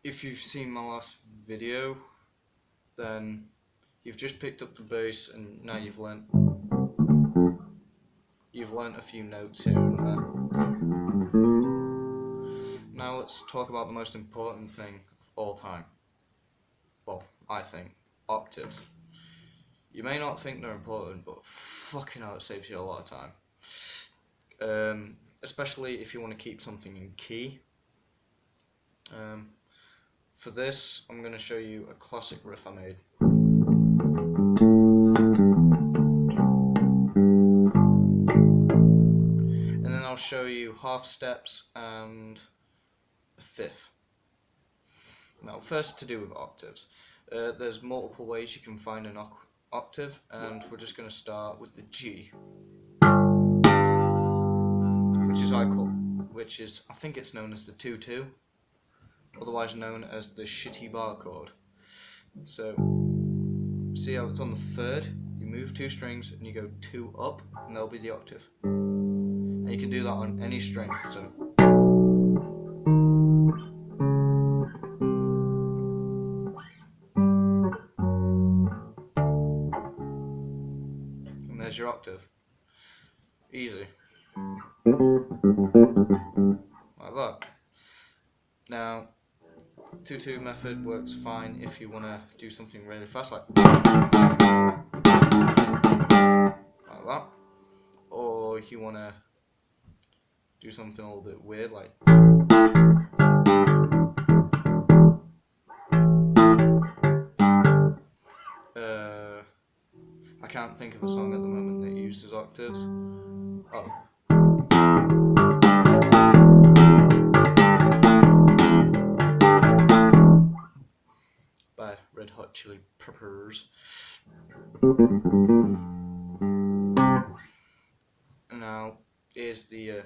if you've seen my last video, then you've just picked up the bass and now you've learnt a few notes here and there. Now let's talk about the most important thing of all time. Well, I think octaves. You may not think they're important, but fucking hell, it saves you a lot of time. Especially if you want to keep something in key. For this, I'm going to show you a classic riff I made. And then I'll show you half steps and a fifth. Now, first to do with octaves. There's multiple ways you can find an octave, and we're just going to start with the G, which is I think it's known as the 2-2, otherwise known as the shitty bar chord. So, see how it's on the third? You move 2 strings and you go 2 up, and that'll be the octave. And you can do that on any string. So. There's your octave. Easy. Like that. Now, 2-2 method works fine if you want to do something really fast, like that. Or if you want to do something a little bit weird, like I can't think of a song at the moment that uses octaves. Oh. By Red Hot Chili Peppers. Now, here's the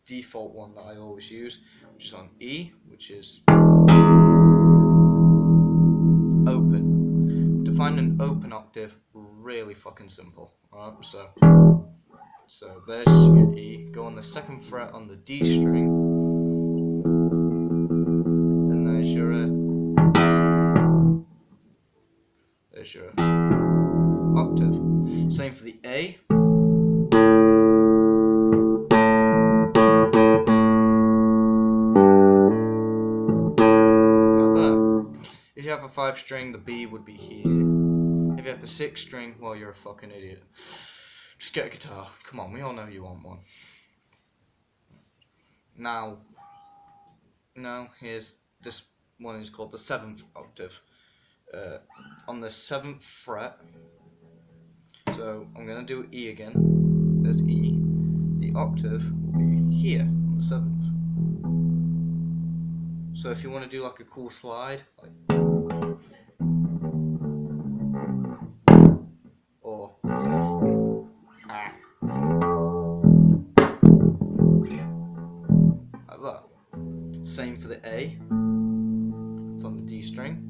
default one that I always use, which is on E, which is open. To find an open octave, really fucking simple. Alright, so there's your E. Go on the 2nd fret on the D string, and there's your octave. Same for the A. Like that. If you have a 5 string, the B would be here. If you have a 6 string, well, you're a fucking idiot. Just get a guitar. Come on, we all know you want one. Now, here's this one is called the 7th octave. On the 7th fret. So I'm gonna do E again. There's E. The octave will be here on the 7th. So if you want to do like a cool slide, like, or like that. Same for the A. It's on the D string.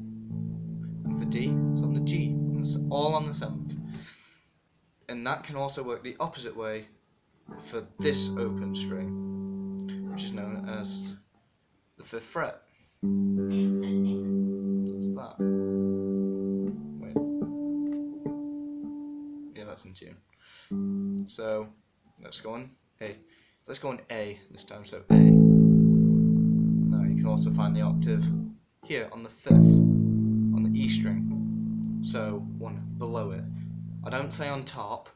And for D, it's on the G. And it's all on the 7th. And that can also work the opposite way for this open string, which is known as the 5th fret. What's that? Wait. Yeah, that's in tune. So let's go on A. Let's go on A this time. So A. Now you can also find the octave here on the 5th, on the E string. So one below it. I don't say on top,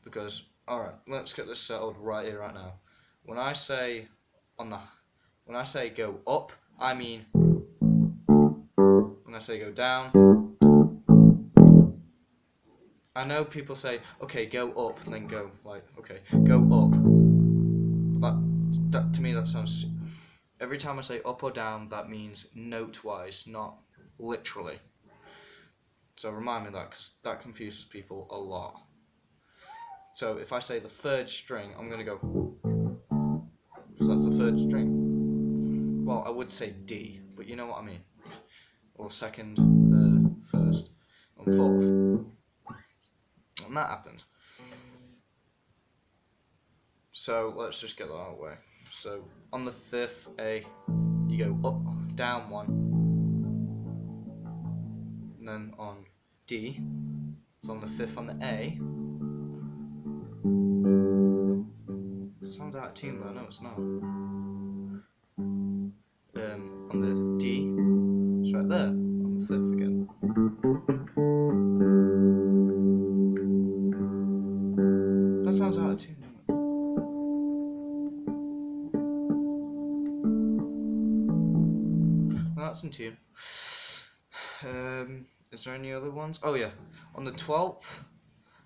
because, alright, let's get this settled right here, right now. When I say go up, I mean, when I say go down, I know people say, okay, go up, and then go, like, okay, go up. That to me, that sounds, every time I say up or down, that means note-wise, not literally. So remind me of that, because that confuses people a lot. So if I say the 3rd string, I'm going to go, because that's the 3rd string. Well, I would say D, but you know what I mean. Or 2nd, 3rd, 1st, and 4th. And that happens. So let's just get that out of the way. So on the 5th A, you go up down one, and then on D, it's on the fifth on the A. Sounds out of tune, but I know it's not. On the D, it's right there, on the fifth again. That sounds out of tune, doesn't it? Well, that's in tune. Is there any other ones? Oh yeah, on the 12th,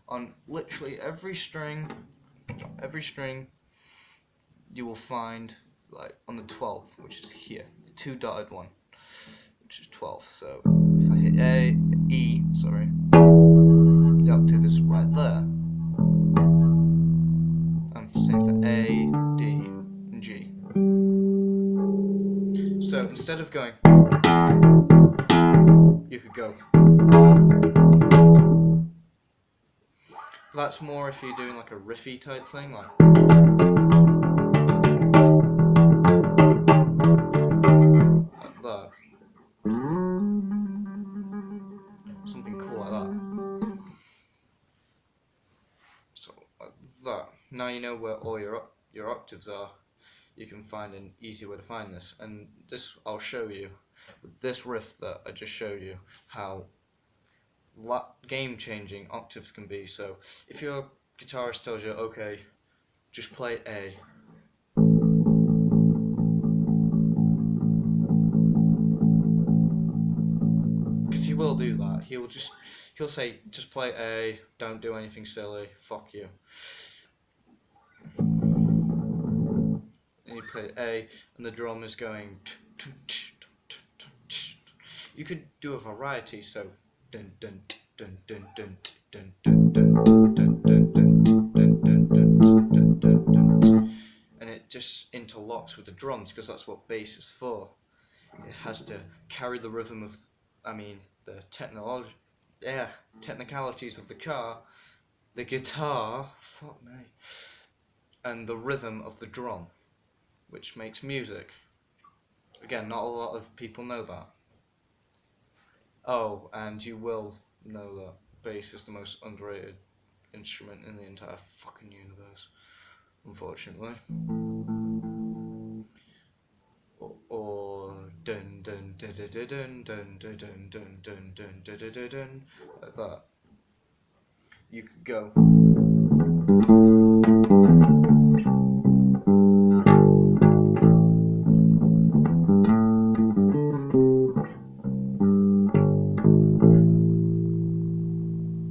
on literally every string, you will find, like, on the 12th, which is here, the two dotted one, which is 12th. So if I hit A, E, sorry, the octave is right there. And same for A, D, and G. So instead of going, you could go. That's more if you're doing like a riffy type thing, like. That. Something cool like that. So like that. Now you know where all your octaves are. You can find an easy way to find this, and this I'll show you with this riff that I just showed you how game-changing octaves can be. So if your guitarist tells you, okay, just play A, because he will do that. He'll say, just play A, don't do anything silly, fuck you. And you play A, and the drum is going. You could do a variety, so dun dun dun dun dun dun dun dun dun dun dun dun dun dun, and it just interlocks with the drums because that's what bass is for. It has to carry the rhythm of, the technicalities of the guitar, fuck me, and the rhythm of the drum, which makes music. Again, not a lot of people know that. Oh, and you will know that bass is the most underrated instrument in the entire fucking universe, unfortunately. Or dun dun dun dun dun dun dun dun dun dun dun dun dun dun, like that. You could go.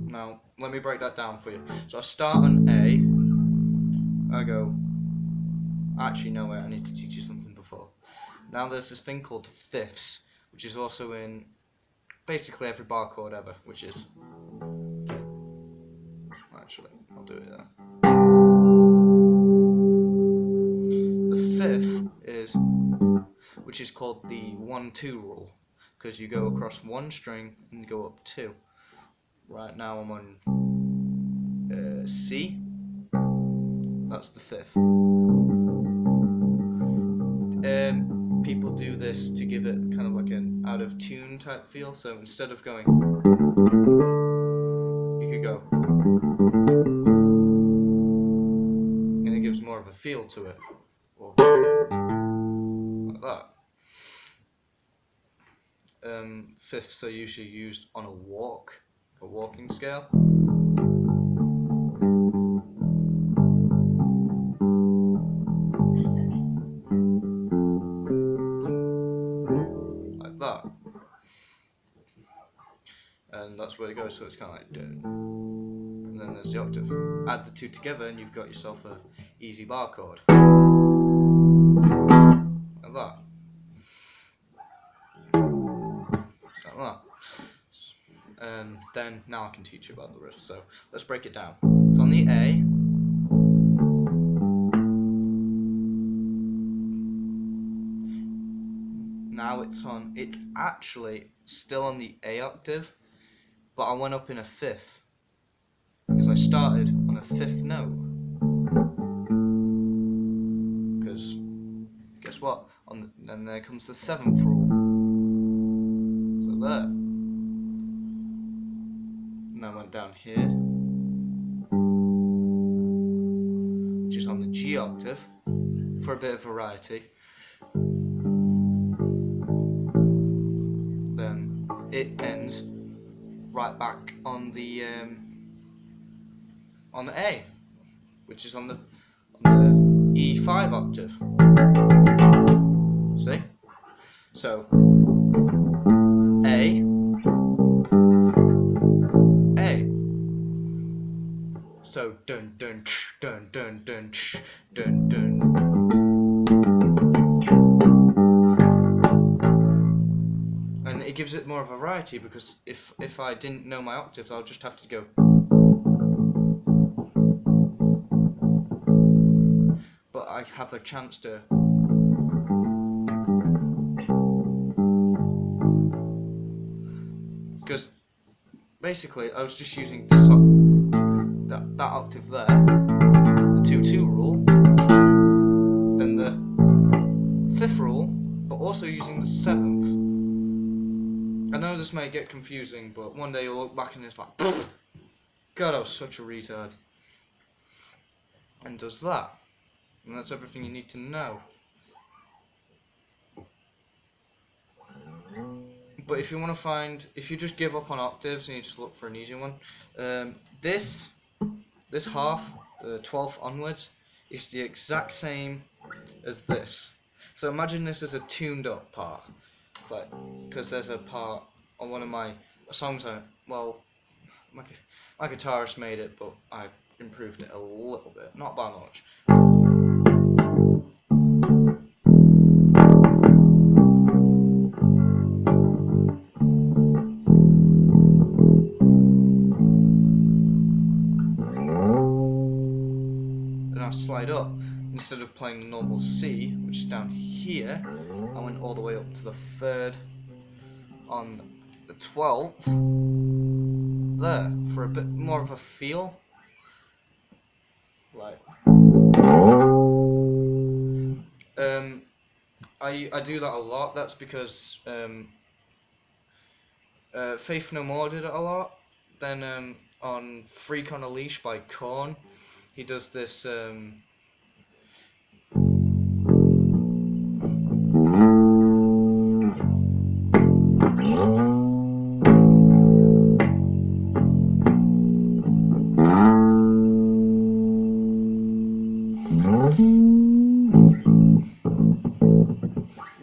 Now, let me break that down for you. So I start on A, I go, actually no wait, I need to teach you something before. Now there's this thing called fifths, which is also in basically every bar chord ever, which is, actually, I'll do it there. The fifth is, which is called the 1-2 rule, because you go across one string and go up two. Right now I'm on C, that's the fifth. People do this to give it kind of like an out of tune type feel, so instead of going, you could go, and it gives more of a feel to it, or like that. Fifths are usually used on a walking scale. Like that. And that's where it goes, so it's kind of like dun. And then there's the octave. Add the two together and you've got yourself a easy bar chord. Like that. Like that. And then now I can teach you about the riff. So let's break it down. It's on the A. Now it's actually still on the A octave, but I went up in a fifth because I started on a fifth note. Because guess what? Then there comes the 7th rule. So there. And I went down here, which is on the G octave, for a bit of variety. Then it ends right back on the A, which is on the E5 octave. See? So A, A. So dun dun dun dun dun dun dun. And it gives it more of a variety, because if I didn't know my octaves, I'll just have to go. But I have a chance to. Because basically I was just using this that octave there, the 2-2 rule, then the 5th rule, but also using the 7th. I know this may get confusing, but one day you'll look back and it's like, God, I was such a retard. And does that. And that's everything you need to know. But if you want to if you just give up on octaves and you just look for an easy one, this half, the 12th onwards, is the exact same as this. So imagine this as a tuned up part, like, because there's a part on one of my songs. My guitarist made it, but I improved it a little bit, not by much. And I slide up. Instead of playing the normal C, which is down here, I went all the way up to the 3rd on the 12th there, for a bit more of a feel. Like, I do that a lot. That's because Faith No More did it a lot. Then on Freak on a Leash by Korn, he does this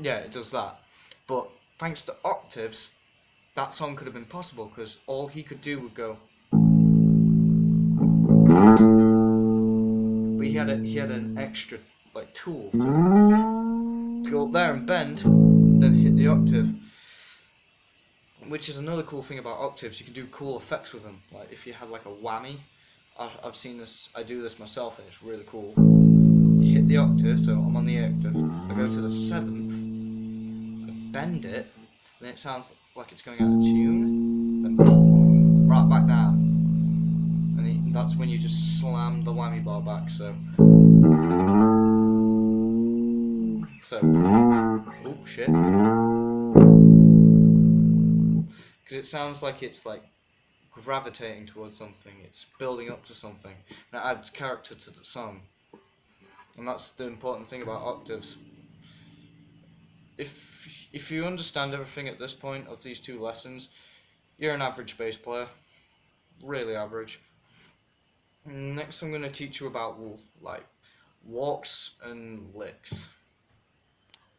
yeah, it does that. But thanks to octaves, that song could have been possible, because all he could do would go. But he had an extra like tool to go up there and bend, then hit the octave. Which is another cool thing about octaves. You can do cool effects with them. Like if you had like a whammy, I've seen this. I do this myself, and it's really cool. You hit the octave, so I'm on the octave. I go to the 7th, I bend it, and it sounds like it's going out of tune, and right back down. And that's when you just slam the whammy bar back. So oh shit. Because it sounds like it's like gravitating towards something, it's building up to something, and it adds character to the song. And that's the important thing about octaves. If you understand everything at this point of these 2 lessons, you're an average bass player, really average. Next I'm going to teach you about like walks and licks.